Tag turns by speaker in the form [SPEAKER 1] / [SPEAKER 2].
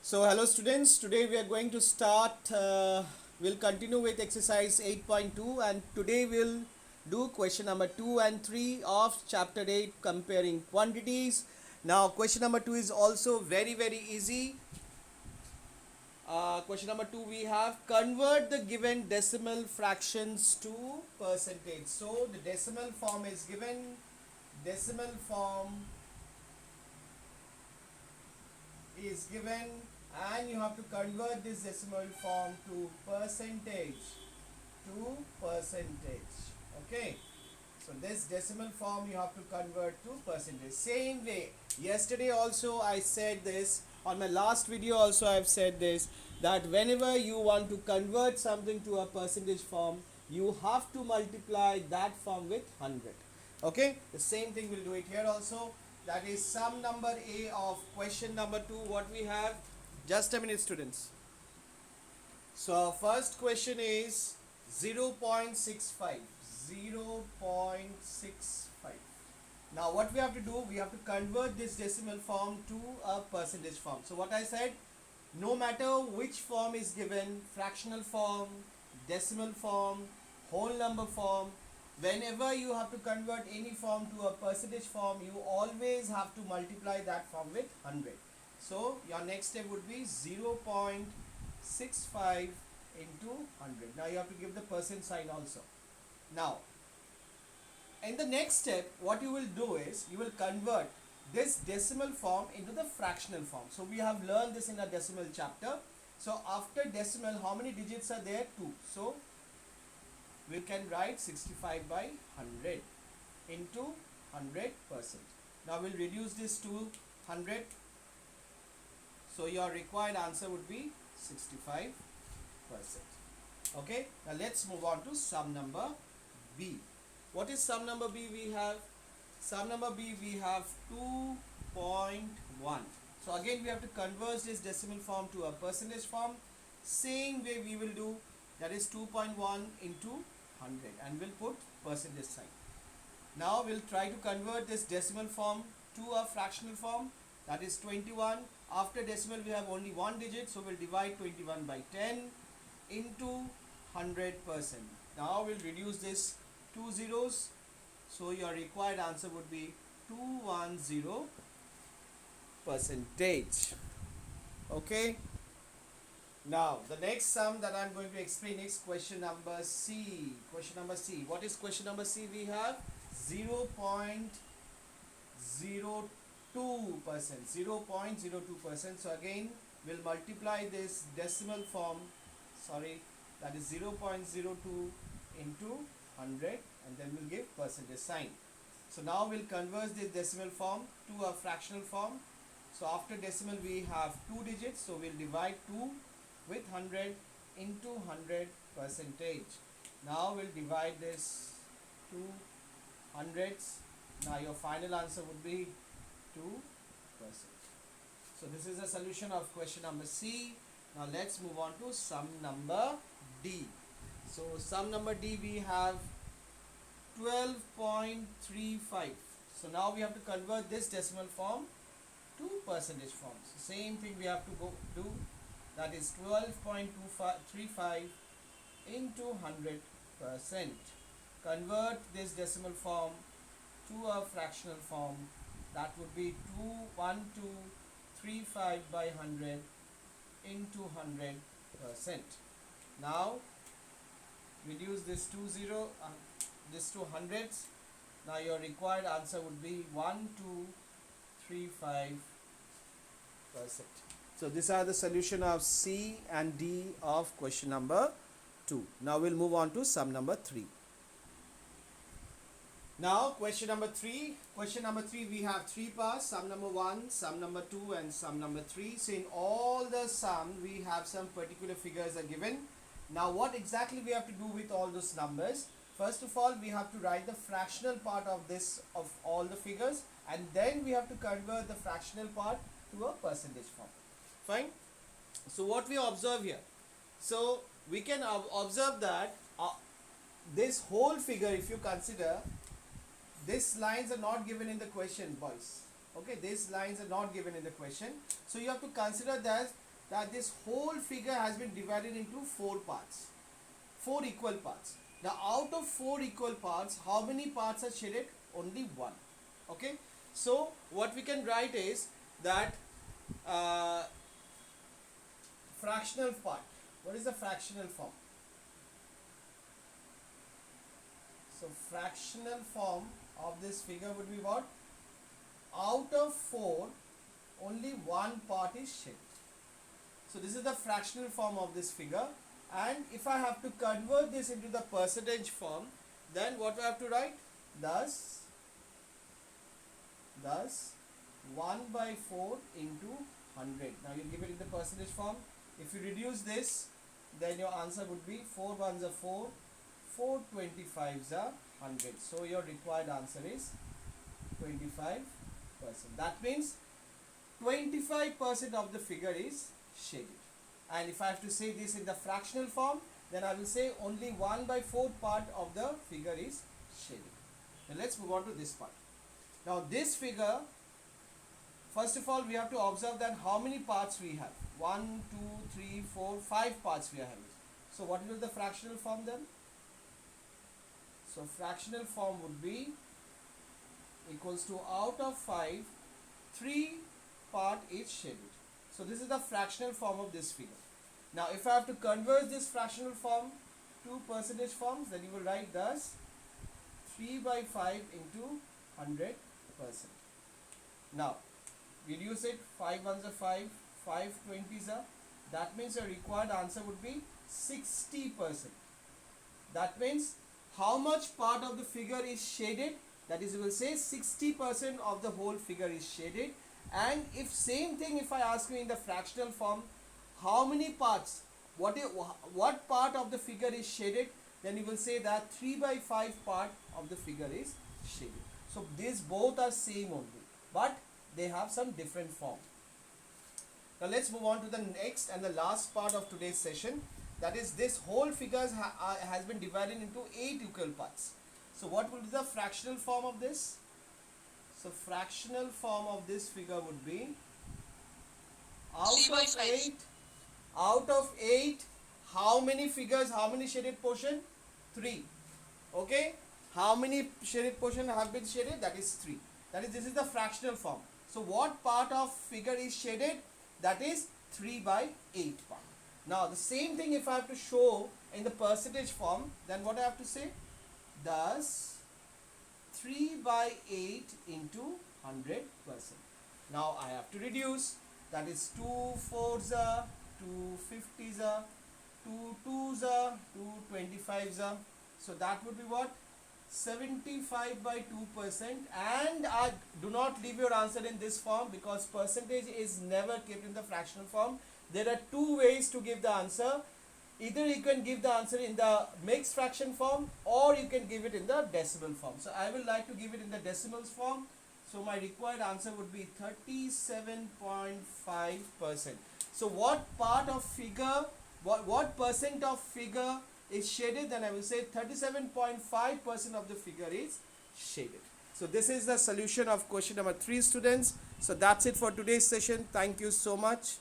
[SPEAKER 1] So hello students, today we are going to start, we'll continue with exercise 8.2 and today we'll do question number 2 and 3 of chapter 8 comparing quantities. Now question number 2 is also very easy. Question number 2 we have convert the given decimal fractions to percentage. So the decimal form is given, decimal form is given and you have to convert this decimal form to percentage. Okay, so this decimal form you have to convert to percentage. Same way, yesterday also I said this, on my last video also I've said this, that whenever you want to convert something to a percentage form, you have to multiply that form with 100. Okay, the same thing we'll do it here also. That is sum number A of question number 2. What we have, just a minute students. So first question is 0.65. 0.65. Now what we have to do, we have to convert this decimal form to a percentage form. So what I said, no matter which form is given, fractional form, decimal form, whole number form, whenever you have to convert any form to a percentage form, you always have to multiply that form with 100. So your next step would be 0.65 into 100. Now you have to give the percent sign also. Now in the next step, what you will do is you will convert this decimal form into the fractional form. So we have learned this in a decimal chapter. So after decimal, how many digits are there? 2. So we can write 65 by 100 into 100%. Now we'll reduce this to 100. So your required answer would be 65%. Okay, now let's move on to sum number B. What is sum number B? We have sum number B, we have 2.1. So again we have to convert this decimal form to a percentage form. Same way we will do, that is 2.1 into 100 and we'll put percentage sign. Now we'll try to convert this decimal form to a fractional form, that is 21. After decimal we have only one digit, so we'll divide 21 by 10 into 100%. Now we'll reduce this 2 zeros, so your required answer would be 210 percentage. Okay, now the next sum that I'm going to explain is question number C. Question number C. What is question number C? We have 0.02%. 0.02%. So again we'll multiply this decimal form, that is 0.02 into 100 and then we'll give percentage sign. So now we'll convert this decimal form to a fractional form. So after decimal we have 2 digits, so we'll divide 2 with 100 into 100 percentage. Now we'll divide this to hundreds. Now your final answer would be 2%. So this is a solution of question number C. Now let's move on to sum number D. So sum number D we have 12.35. So now we have to convert this decimal form to percentage form. So same thing we have to go do, that is 12.35 into 100%. Convert this decimal form to a fractional form, that would be 1235 by 100 into 100%. Now reduce this this to hundreds. Now your required answer would be 1235%. So these are the solution of C and D of question number 2. Now we'll move on to sum number 3. Now question number 3. Question number 3 we have 3 parts: sum number 1, sum number 2 and sum number 3. So in all the sum we have some particular figures are given. Now what exactly we have to do with all those numbers? First of all, we have to write the fractional part of all the figures, and then we have to convert the fractional part to a percentage form. Fine. So what we observe here? So we can observe that this whole figure, if you consider, these lines are not given in the question, boys. Okay, these lines are not given in the question. So you have to consider that that this whole figure has been divided into 4 parts, 4 equal parts. Now out of 4 equal parts, how many parts are shaded? Only 1. Okay, so what we can write is that fractional part. What is the fractional form? So fractional form of this figure would be what? Out of 4, only 1 part is shaded. So this is the fractional form of this figure, and if I have to convert this into the percentage form, then what do I have to write? Thus 1 by 4 into 100. Now you give it in the percentage form. If you reduce this, then your answer would be 4 ones are 4, 4 25s are 100. So your required answer is 25%. That means 25% of the figure is shaded. And if I have to say this in the fractional form, then I will say only 1 by 4 part of the figure is shaded. Now let's move on to this part. Now this figure, first of all we have to observe that how many parts we have. 1, 2, 3, 4, 5 parts we are having. So what will the fractional form then? So fractional form would be equals to out of 5, 3 part is shaded. So this is the fractional form of this figure. Now if I have to convert this fractional form to percentage forms, then you will write thus 3 by 5 into 100%. Now reduce it, 5 ones are 5, 5 20s are, that means your required answer would be 60%. That means how much part of the figure is shaded? That is, you will say 60% of the whole figure is shaded. And if same thing, if I ask you in the fractional form, how many parts, what part of the figure is shaded, then you will say that 3 by 5 part of the figure is shaded. So these both are same only, but they have some different form. Now let's move on to the next and the last part of today's session. That is, this whole figure has been divided into 8 equal parts. So what would be the fractional form of this? So fractional form of this figure would be out of 8, how many figures, how many shaded portion? 3. Okay, how many shaded portion have been shaded? That is 3. That is, this is the fractional form. So what part of figure is shaded? That is 3 by 8 part. Now the same thing if I have to show in the percentage form, then what I have to say? Thus 3 by 8 into 100%. Now I have to reduce, that is 2 4s are, 2 50s are, 2 2s are, 2 25s are. So that would be what? 75 by 2%. And do not leave your answer in this form, because percentage is never kept in the fractional form. There are 2 ways to give the answer. Either you can give the answer in the mixed fraction form, or you can give it in the decimal form. So I will like to give it in the decimals form. So my required answer would be 37.5%. So what part of figure, what percent of figure is shaded? Then I will say 37.5% of the figure is shaded. So this is the solution of question number 3, students. So that's it for today's session. Thank you so much.